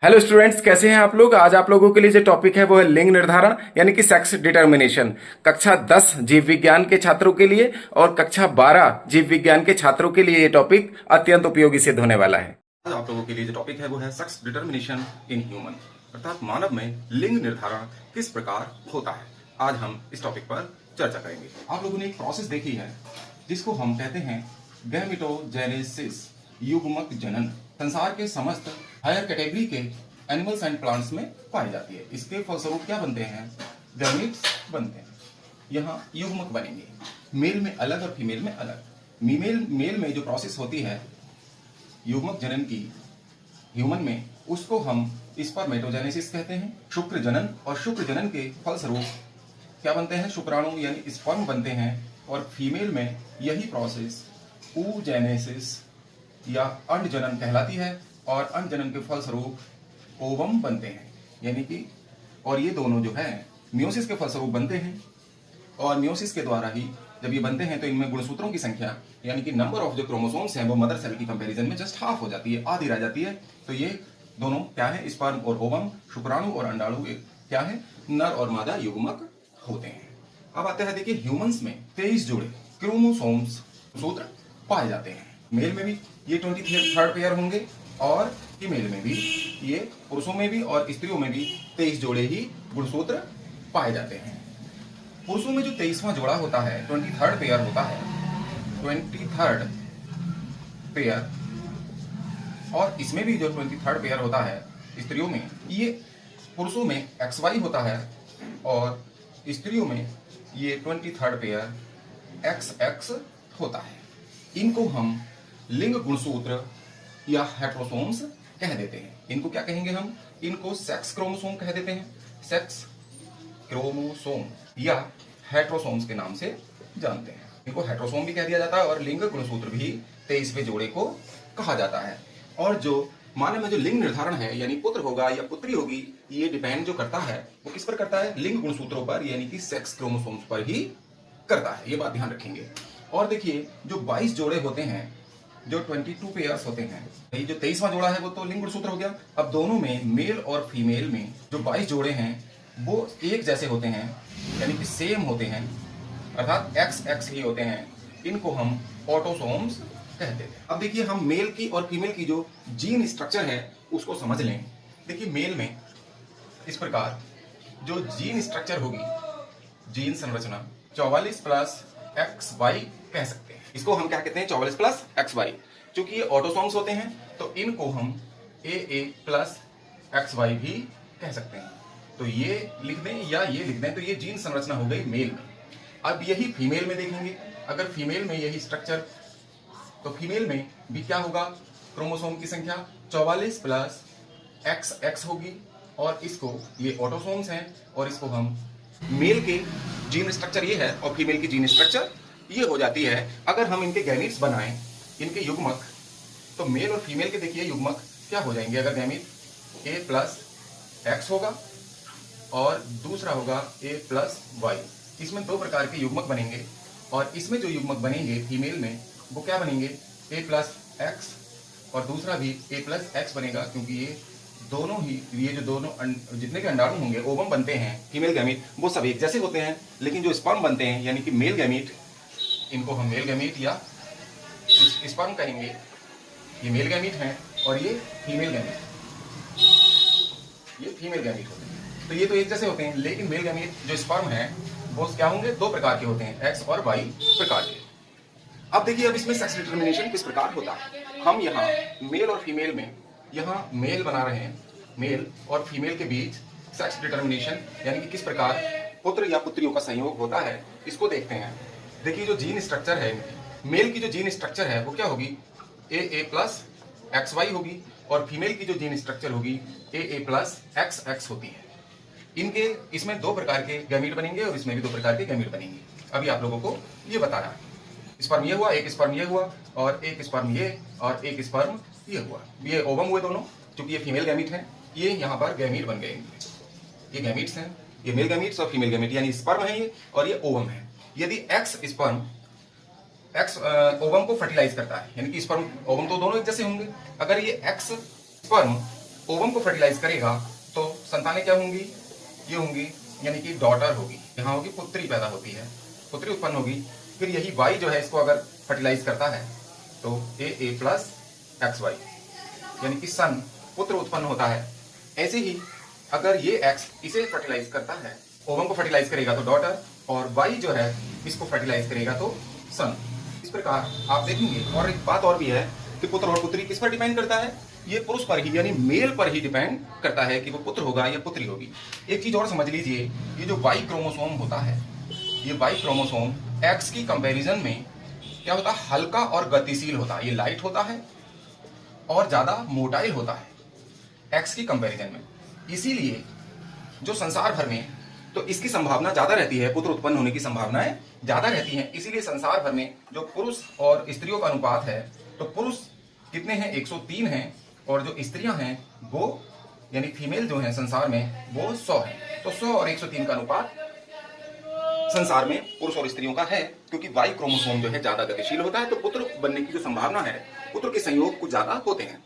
Hello students, कैसे हैं आप लोग। आज आप लोगों के लिए जो टॉपिक है वो है लिंग निर्धारण यानी कि सेक्स डिटर्मिनेशन। कक्षा 10 जीव विज्ञान के छात्रों के लिए और कक्षा 12 जीव विज्ञान के छात्रों के लिए ये टॉपिक अत्यंत उपयोगी सिद्ध होने वाला है। आज आप लोगों के लिए जो टॉपिक है वो है सेक्स डिटर्मिनेशन इन ह्यूमन, अर्थात मानव में लिंग निर्धारण किस प्रकार होता है। आज हम इस टॉपिक पर चर्चा करेंगे। आप लोगों ने एक प्रोसेस देखी है जिसको हम कहते हैं गैमेटोजेनेसिस, युग्मक जनन। संसार के समस्त हायर कैटेगरी के एनिमल्स एंड प्लांट्स में पाई जाती है। इसके फलस्वरूप क्या बनते हैं? गैमीट्स बनते हैं। यहाँ युग्मक बनेंगे, मेल में अलग और फीमेल में अलग। मेल में जो प्रोसेस होती है युग्मक जनन की ह्यूमन में, उसको हम स्पर्मेटोजेनेसिस कहते हैं। शुक्र जनन, और शुक्र जनन के फलस्वरूप क्या बनते हैं? शुक्राणु यानी स्पर्म बनते हैं। और फीमेल में यही प्रोसेस oogenesis या अंड जनन कहलाती है। और अंड जनन के फलस्वरूप ओवम बनते हैं, यानी कि, और ये दोनों जो है मियोसिस के फलस्वरूप बनते हैं। और मियोसिस के द्वारा ही जब ये बनते हैं तो इनमें गुणसूत्रों की संख्या यानी कि नंबर ऑफ जो क्रोमोसोम्स हैं वो मदर सेल की कंपैरिजन में जस्ट हाफ हो जाती है, आधी रह जाती है। तो ये दोनों क्या है? स्पर्म और ओवम, शुक्राणु और अंडाणु क्या है? नर और मादा युग्मक होते हैं। अब आते हैं, देखिए, ह्यूमंस में 23 जोड़े क्रोमोसोम्स सूत्र पाए जाते हैं। मेल में भी ये 23rd पेयर होंगे और फीमेल में भी, ये पुरुषों में भी और स्त्रियों में भी 23 जोड़े ही गुणसूत्र पाए जाते हैं। पुरुषों में जो 23वां जोड़ा होता है, 23rd पेयर होता है, 23rd पेयर, और इसमें भी जो 23rd पेयर होता है स्त्रियों में, ये पुरुषों में XY होता है और स्त्रियों में ये 23rd पेयर XX होता है। इनको हम लिंग गुणसूत्र या हेट्रोसोम्स कह देते हैं। इनको क्या कहेंगे हम? इनको सेक्स क्रोमोसोम कह देते हैं, सेक्स क्रोमोसोम या हेट्रोसोम्स के नाम से जानते हैं। इनको हेट्रोसोम भी कह दिया जाता है और लिंग गुणसूत्र भी 23वें जोड़े को कहा जाता है। और जो मानव में जो लिंग निर्धारण है, यानी पुत्र होगा या पुत्री होगी, ये डिपेंड जो करता है वो किस पर करता है? लिंग गुणसूत्रों पर, यानी कि सेक्स क्रोमोसोम्स पर ही करता है। ये बात ध्यान रखेंगे। और देखिए, जो 22 जोड़े होते हैं, जो 22 पेयर्स होते हैं, ये जो 23वां जोड़ा है वो तो लिंग गुणसूत्र हो गया। अब दोनों में, मेल और फीमेल में जो 22 जोड़े हैं वो एक जैसे होते हैं, यानी कि सेम होते हैं, अर्थात XX ही होते हैं। इनको हम ऑटोसोम्स कहते हैं। अब देखिए, हम मेल की और फीमेल की जो जीन स्ट्रक्चर है उसको समझ लें। देखिए, मेल में इस प्रकार जो जीन स्ट्रक्चर होगी, जीन संरचना 44 प्लस XY कह सकते हैं। इसको हम क्या कहते हैं? 44 प्लस XY। चूंकि ये ऑटोसोम्स होते हैं तो इनको हम AA प्लस XY भी कह सकते हैं। तो ये लिख दें या ये लिख दें, तो ये जीन संरचना हो गई मेल में। अब यही फीमेल में देखेंगे। अगर फीमेल में यही स्ट्रक्चर, तो फीमेल में भी क्या होगा? क्रोमोसोम की संख्या 44 प्लस XX होगी। और इसको, ये ऑटोसोम्स हैं और इसको हम, मेल के जीन स्ट्रक्चर ये है और फीमेल की जीन स्ट्रक्चर ये हो जाती है। अगर हम इनके गैमीट्स बनाएं, इनके युग्मक, तो मेल और फीमेल के देखिए युग्मक क्या हो जाएंगे? अगर गैमीट A प्लस X होगा और दूसरा होगा A प्लस Y। इसमें दो प्रकार के युग्मक बनेंगे और इसमें जो युग्मक बनेंगे फीमेल में वो क्या बनेंगे? A प्लस X, और दूसरा भी A प्लस X बनेगा, क्योंकि ये दोनों ही, ये जो दोनों जितने भी अंडाणु होंगे, ओवम बनते हैं, फीमेल गैमीट, वो सब एक जैसे होते हैं। लेकिन जो स्पर्म बनते हैं, यानी कि मेल गैमीट, इनको हम मेल गैमीट या स्पर्म कहेंगे। ये मेल गैमीट हैं और ये फीमेल गैमीट, ये फीमेल गैमीट होते हैं। तो ये तो एक जैसे होते हैं, लेकिन मेल गैमीट जो स्पर्म है वो क्या होंगे? दो प्रकार के होते हैं, X और Y प्रकार के। अब देखिए, अब इसमें सेक्स डिटर्मिनेशन किस प्रकार होता है। हम यहाँ मेल और फीमेल में, यहाँ मेल बना रहे हैं, मेल और फीमेल के बीच सेक्स डिटर्मिनेशन यानी कि किस प्रकार पुत्र या पुत्रियों का संयोग होता है, इसको देखते हैं। देखिए, जो जीन स्ट्रक्चर है इनकी, मेल की जो जीन स्ट्रक्चर है वो क्या होगी? AA प्लस XY होगी, और फीमेल की जो जीन स्ट्रक्चर होगी AA प्लस XX होती है। इनके, इसमें दो प्रकार के गैमीट बनेंगे और इसमें भी दो प्रकार के गैमीट बनेंगे। अभी आप लोगों को ये बता रहा है, स्पर्म ये हुआ, एक स्पर्म ये हुआ, और एक स्पर्म ये, और एक स्पर्म ये हुआ। ये ओवम हुए दोनों, क्योंकि ये फीमेल गैमीट हैं। ये यहाँ पर गैमीट बन गए, ये गैमीट्स हैं, ये मेल गैमीट्स और फीमेल गैमीट, यानी स्पर्म है ये और ये ओवम है। यदि X स्पर्म X ओवम को फर्टिलाइज करता है, यानी कि स्पर्म ओवम तो दोनों एक जैसे होंगे। अगर ये X स्पर्म ओवम को फर्टिलाइज करेगा तो संतानें क्या होंगी, ये होंगी, यानी कि डॉटर होगी, यहाँ होगी पुत्री पैदा होती है, पुत्री उत्पन्न होगी। फिर यही वाई जो है इसको अगर फर्टिलाइज करता है तो ए प्लस एक्स वाई, यानी कि सन, पुत्र उत्पन्न होता है। ऐसे ही अगर ये एक्स इसे फर्टिलाइज करता है, ओवम को फर्टिलाइज करेगा तो डॉटर, और वाई जो है इसको फर्टिलाइज करेगा तो सन। इस प्रकार आप देखेंगे। और एक बात और भी है कि पुत्र और पुत्री किस पर डिपेंड करता है, ये पुरुष पर ही, यानी मेल पर ही डिपेंड करता है कि वो पुत्र होगा या पुत्री होगी। एक चीज और समझ लीजिए, ये जो वाई क्रोमोसोम होता है, ये वाई क्रोमोसोम एक्स की कंपैरिजन में क्या होता है, हल्का और गतिशील होता है। ये लाइट होता है और ज्यादा मोटाइल होता है एक्स की कंपैरिजन में। इसीलिए जो संसार भर में, तो इसकी संभावना ज्यादा रहती है, पुत्र उत्पन्न होने की संभावनाएं ज्यादा रहती हैं। इसीलिए संसार भर में जो पुरुष और स्त्रियों का अनुपात है, तो पुरुष कितने हैं, 103 हैं, और जो स्त्रियां हैं वो, यानी फीमेल जो है संसार में, वो 100 हैं। तो 100 और 103 का अनुपात संसार में पुरुष और स्त्रियों का है, क्योंकि वाई क्रोमोसोम जो है ज्यादा गतिशील होता है, तो पुत्र बनने की जो संभावना है, पुत्र के संयोग कुछ ज्यादा होते हैं।